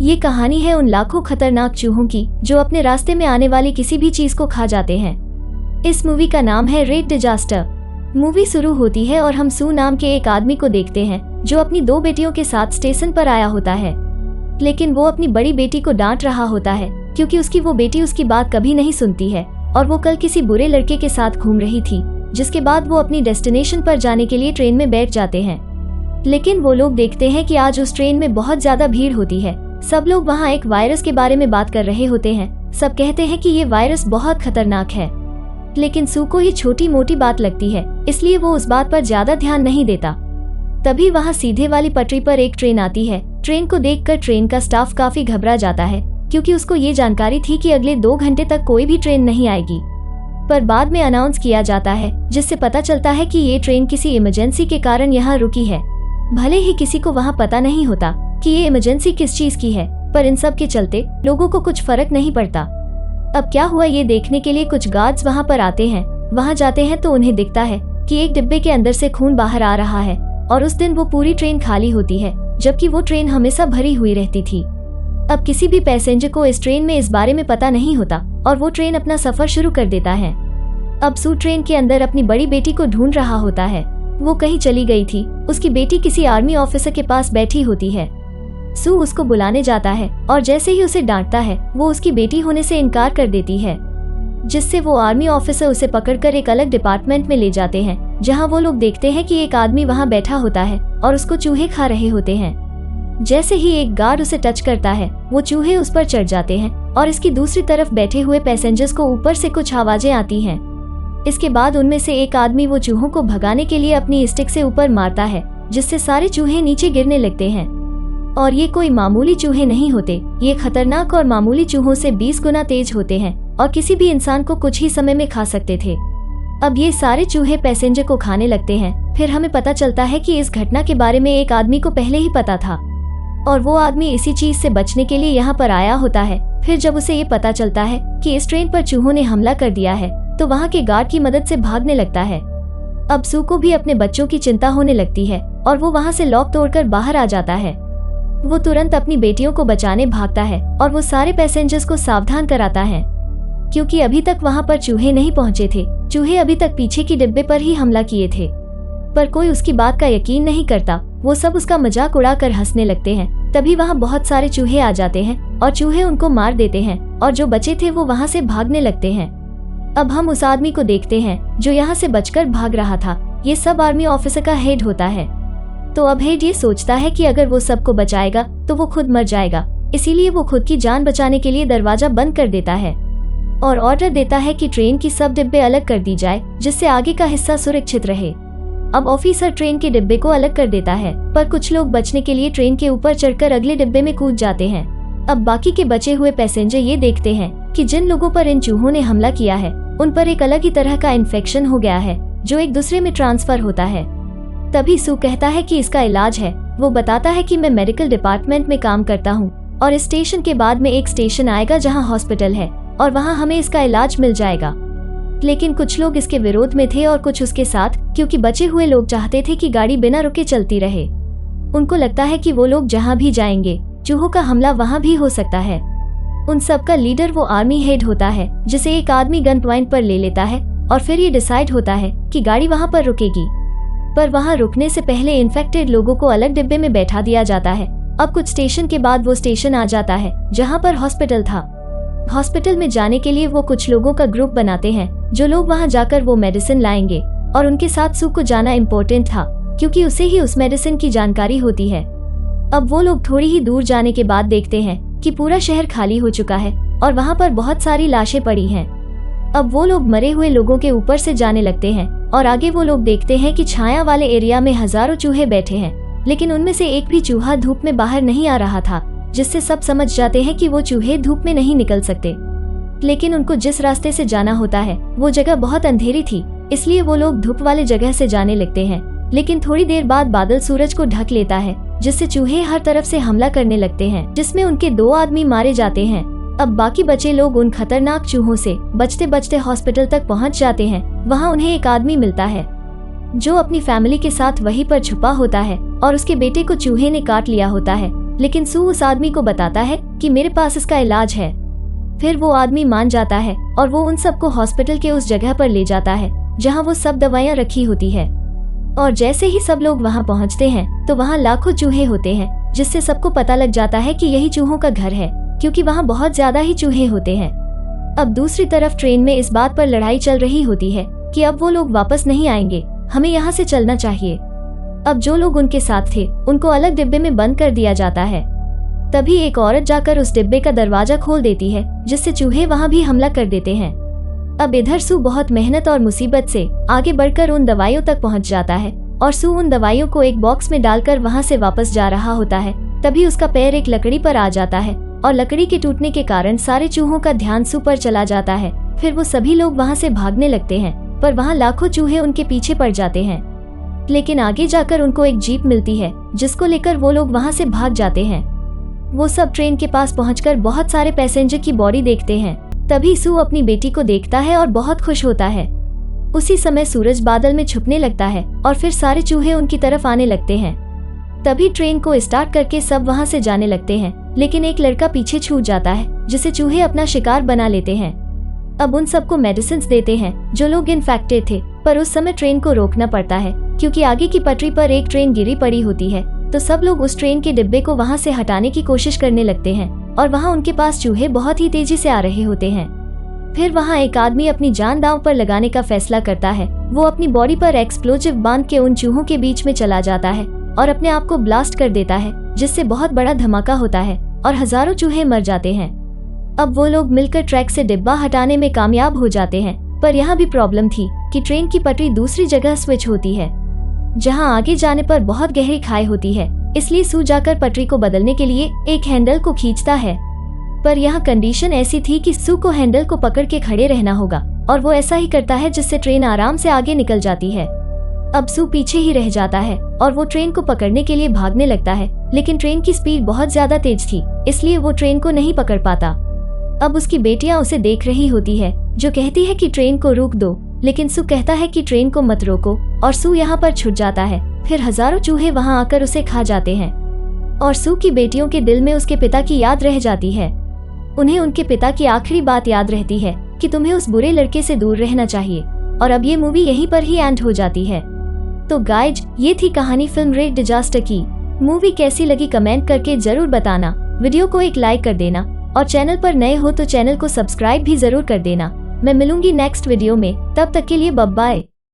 ये कहानी है उन लाखों खतरनाक चूहों की जो अपने रास्ते में आने वाली किसी भी चीज को खा जाते हैं। इस मूवी का नाम है रेड डिजास्टर। मूवी शुरू होती है और हम सू नाम के एक आदमी को देखते हैं जो अपनी 2 बेटियों के साथ स्टेशन पर आया होता है। लेकिन वो अपनी बड़ी बेटी को डांट रहा होता है क्योंकि उसकी वो बेटी उसकी बात कभी नहीं सुनती है और वो कल किसी बुरे लड़के के साथ घूम रही थी, जिसके बाद वो अपनी डेस्टिनेशन पर जाने के लिए ट्रेन में बैठ जाते हैं। लेकिन वो लोग देखते हैं कि आज उस ट्रेन में बहुत ज्यादा भीड़ होती है। सब लोग वहाँ एक वायरस के बारे में बात कर रहे होते हैं। सब कहते हैं कि ये वायरस बहुत खतरनाक है, लेकिन सू को ये छोटी मोटी बात लगती है, इसलिए वो उस बात पर ज्यादा ध्यान नहीं देता। तभी वहाँ सीधे वाली पटरी पर एक ट्रेन आती है। ट्रेन को देखकर ट्रेन का स्टाफ काफी घबरा जाता है क्योंकि उसको ये जानकारी थी कि अगले 2 घंटे तक कोई भी ट्रेन नहीं आएगी। पर बाद में अनाउंस किया जाता है जिससे पता चलता है कि ये ट्रेन किसी इमरजेंसी के कारण यहाँ रुकी है। भले ही किसी को वहाँ पता नहीं होता कि ये इमरजेंसी किस चीज की है, पर इन सब के चलते लोगों को कुछ फर्क नहीं पड़ता। अब क्या हुआ ये देखने के लिए कुछ गार्ड्स वहाँ पर आते हैं। वहाँ जाते हैं तो उन्हें दिखता है कि एक डिब्बे के अंदर से खून बाहर आ रहा है और उस दिन वो पूरी ट्रेन खाली होती है, जबकि वो ट्रेन हमेशा भरी हुई रहती थी। अब किसी भी पैसेंजर को इस ट्रेन में इस बारे में पता नहीं होता और वो ट्रेन अपना सफर शुरू कर देता है। अब सू ट्रेन के अंदर अपनी बड़ी बेटी को ढूंढ रहा होता है। वो कहीं चली गई थी। उसकी बेटी किसी आर्मी ऑफिसर के पास बैठी होती है। सू उसको बुलाने जाता है और जैसे ही उसे डांटता है वो उसकी बेटी होने से इनकार कर देती है, जिससे वो आर्मी ऑफिसर उसे पकड़कर एक अलग डिपार्टमेंट में ले जाते हैं, जहां वो लोग देखते हैं कि एक आदमी वहां बैठा होता है और उसको चूहे खा रहे होते हैं। जैसे ही एक गार्ड उसे टच करता है वो चूहे उस पर चढ़ जाते हैं और इसकी दूसरी तरफ बैठे हुए पैसेंजर्स को ऊपर से कुछ आवाजें आती हैं। इसके बाद उनमें से एक आदमी वो चूहों को भगाने के लिए अपनी स्टिक से ऊपर मारता है, जिससे सारे चूहे नीचे गिरने लगते हैं। और ये कोई मामूली चूहे नहीं होते, ये खतरनाक और मामूली चूहों से 20 गुना तेज होते हैं और किसी भी इंसान को कुछ ही समय में खा सकते थे। अब ये सारे चूहे पैसेंजर को खाने लगते हैं। फिर हमें पता चलता है कि इस घटना के बारे में एक आदमी को पहले ही पता था और वो आदमी इसी चीज से बचने के लिए यहाँ पर आया होता है। फिर जब उसे ये पता चलता है कि इस ट्रेन पर चूहों ने हमला कर दिया है तो वहाँ के गार्ड की मदद से भागने लगता है। अब सू को भी अपने बच्चों की चिंता होने लगती है और वो वहाँ से लॉक तोड़कर बाहर आ जाता है। वो तुरंत अपनी बेटियों को बचाने भागता है और वो सारे पैसेंजर्स को सावधान कराता है क्योंकि अभी तक वहाँ पर चूहे नहीं पहुँचे थे। चूहे अभी तक पीछे की डिब्बे पर ही हमला किए थे, पर कोई उसकी बात का यकीन नहीं करता। वो सब उसका मजाक उड़ाकर हंसने लगते हैं। तभी वहाँ बहुत सारे चूहे आ जाते हैं और चूहे उनको मार देते हैं और जो बचे थे वो वहाँ से भागने लगते हैं। अब हम उस आदमी को देखते हैं जो यहाँ से बचकर भाग रहा था। ये सब आर्मी ऑफिसर का हेड होता है। तो अब हेड ये सोचता है कि अगर वो सबको बचाएगा तो वो खुद मर जाएगा, इसीलिए वो खुद की जान बचाने के लिए दरवाजा बंद कर देता है और ऑर्डर देता है कि ट्रेन की सब डिब्बे अलग कर दी जाए, जिससे आगे का हिस्सा सुरक्षित रहे। अब ऑफिसर ट्रेन के डिब्बे को अलग कर देता है, पर कुछ लोग बचने के लिए ट्रेन के ऊपर चढ़कर अगले डिब्बे में कूद जाते हैं। अब बाकी के बचे हुए पैसेंजर ये देखते हैं कि जिन लोगों पर इन चूहों ने हमला किया है उन पर एक अलग ही तरह का इन्फेक्शन हो गया है जो एक दूसरे में ट्रांसफर होता है। तभी सू कहता है कि इसका इलाज है। वो बताता है कि मैं मेडिकल डिपार्टमेंट में काम करता हूँ और इस स्टेशन के बाद में एक स्टेशन आएगा जहाँ हॉस्पिटल है और वहाँ हमें इसका इलाज मिल जाएगा। लेकिन कुछ लोग इसके विरोध में थे और कुछ उसके साथ, क्योंकि बचे हुए लोग चाहते थे कि गाड़ी बिना रुके चलती रहे। उनको लगता है कि वो लोग जहाँ भी जाएंगे चूहों का हमला वहाँ भी हो सकता है। उन सब का लीडर वो आर्मी हेड होता है, जिसे एक आदमी गन पॉइंट पर ले लेता है और फिर ये डिसाइड होता है कि गाड़ी वहाँ पर रुकेगी। पर वहाँ रुकने से पहले इन्फेक्टेड लोगों को अलग डिब्बे में बैठा दिया जाता है। अब कुछ स्टेशन के बाद वो स्टेशन आ जाता है जहाँ पर हॉस्पिटल था। हॉस्पिटल में जाने के लिए वो कुछ लोगों का ग्रुप बनाते हैं जो लोग वहाँ जाकर वो मेडिसिन लाएंगे और उनके साथ सू को जाना इम्पोर्टेंट था क्योंकि उसे ही उस मेडिसिन की जानकारी होती है। अब वो लोग थोड़ी ही दूर जाने के बाद देखते हैं कि पूरा शहर खाली हो चुका है और वहाँ पर बहुत सारी लाशें पड़ी हैं। अब वो लोग मरे हुए लोगों के ऊपर से जाने लगते हैं और आगे वो लोग देखते हैं कि छाया वाले एरिया में हजारों चूहे बैठे हैं, लेकिन उनमें से एक भी चूहा धूप में बाहर नहीं आ रहा था, जिससे सब समझ जाते हैं कि वो चूहे धूप में नहीं निकल सकते। लेकिन उनको जिस रास्ते से जाना होता है वो जगह बहुत अंधेरी थी, इसलिए वो लोग धूप वाले जगह से जाने लगते हैं। लेकिन थोड़ी देर बाद बादल सूरज को ढक लेता है, जिससे चूहे हर तरफ से हमला करने लगते हैं, जिसमें उनके 2 आदमी मारे जाते हैं। अब बाकी बचे लोग उन खतरनाक चूहों से बचते बचते हॉस्पिटल तक पहुंच जाते हैं। वहां उन्हें एक आदमी मिलता है जो अपनी फैमिली के साथ वहीं पर छुपा होता है और उसके बेटे को चूहे ने काट लिया होता है। लेकिन सू उस आदमी को बताता है कि मेरे पास इसका इलाज है। फिर वो आदमी मान जाता है और वो उन सबको हॉस्पिटल के उस जगह पर ले जाता है जहाँ वो सब दवाइयाँ रखी होती है। और जैसे ही सब लोग वहाँ पहुँचते हैं तो वहाँ लाखों चूहे होते हैं, जिससे सबको पता लग जाता है कि यही चूहों का घर है, क्योंकि वहाँ बहुत ज्यादा ही चूहे होते हैं। अब दूसरी तरफ ट्रेन में इस बात पर लड़ाई चल रही होती है कि अब वो लोग वापस नहीं आएंगे, हमें यहाँ से चलना चाहिए। अब जो लोग उनके साथ थे उनको अलग डिब्बे में बंद कर दिया जाता है। तभी एक औरत जाकर उस डिब्बे का दरवाजा खोल देती है, जिससे चूहे वहाँ भी हमला कर देते हैं। अब इधर सू बहुत मेहनत और मुसीबत से आगे बढ़कर उन दवाइयों तक पहुँच जाता है और सू उन दवाइयों को एक बॉक्स में डालकर वहाँ से वापस जा रहा होता है। तभी उसका पैर एक लकड़ी पर आ जाता है और लकड़ी के टूटने के कारण सारे चूहों का ध्यान सू पर चला जाता है। फिर वो सभी लोग वहाँ से भागने लगते हैं, पर वहाँ लाखों चूहे उनके पीछे पड़ जाते हैं। लेकिन आगे जाकर उनको एक जीप मिलती है, जिसको लेकर वो लोग वहाँ से भाग जाते हैं। वो सब ट्रेन के पास पहुंचकर बहुत सारे पैसेंजर की बॉडी देखते हैं। तभी सू अपनी बेटी को देखता है और बहुत खुश होता है। उसी समय सूरज बादल में छुपने लगता है और फिर सारे चूहे उनकी तरफ आने लगते हैं। तभी ट्रेन को स्टार्ट करके सब वहाँ से जाने लगते हैं, लेकिन एक लड़का पीछे छूट जाता है, जिसे चूहे अपना शिकार बना लेते हैं। अब उन सबको मेडिसिन देते हैं जो लोग इन्फेक्टेड थे, पर उस समय ट्रेन को रोकना पड़ता है क्योंकि आगे की पटरी पर एक ट्रेन गिरी पड़ी होती है। तो सब लोग उस ट्रेन के डिब्बे को वहाँ से हटाने की कोशिश करने लगते हैं और वहाँ उनके पास चूहे बहुत ही तेजी से आ रहे होते हैं। फिर वहाँ एक आदमी अपनी जान दांव पर लगाने का फैसला करता है। वो अपनी बॉडी पर एक्सप्लोजिव बांध के उन चूहों के बीच में चला जाता है और अपने आप को ब्लास्ट कर देता है, जिससे बहुत बड़ा धमाका होता है और हजारों चूहे मर जाते हैं। अब वो लोग मिलकर ट्रैक से डिब्बा हटाने में कामयाब हो जाते हैं, पर यहाँ भी प्रॉब्लम थी कि ट्रेन की पटरी दूसरी जगह स्विच होती है, जहाँ आगे जाने पर बहुत गहरी खाई होती है। इसलिए सू जाकर पटरी को बदलने के लिए एक हैंडल को खींचता है, पर यहाँ कंडीशन ऐसी थी कि सू को हैंडल को पकड़ के खड़े रहना होगा और वो ऐसा ही करता है, जिससे ट्रेन आराम से आगे निकल जाती है। अब सू पीछे ही रह जाता है और वो ट्रेन को पकड़ने के लिए भागने लगता है, लेकिन ट्रेन की स्पीड बहुत ज्यादा तेज थी, इसलिए वो ट्रेन को नहीं पकड़ पाता। अब उसकी बेटियां उसे देख रही होती है, जो कहती है कि ट्रेन को रोक दो, लेकिन सू कहता है कि ट्रेन को मत रोको और सू यहाँ पर छूट जाता है। फिर हजारों चूहे वहाँ आकर उसे खा जाते हैं और सू की बेटियों के दिल में उसके पिता की याद रह जाती है। उन्हें उनके पिता की आखिरी बात याद रहती है कि तुम्हें उस बुरे लड़के से दूर रहना चाहिए। और अब ये मूवी यहीं पर ही एंड हो जाती है। तो गाइज, ये थी कहानी फिल्म रेड डिजास्टर की। मूवी कैसी लगी कमेंट करके जरूर बताना। वीडियो को एक लाइक कर देना और चैनल पर नए हो तो चैनल को सब्सक्राइब भी जरूर कर देना। मैं मिलूंगी नेक्स्ट वीडियो में, तब तक के लिए बाय बाय।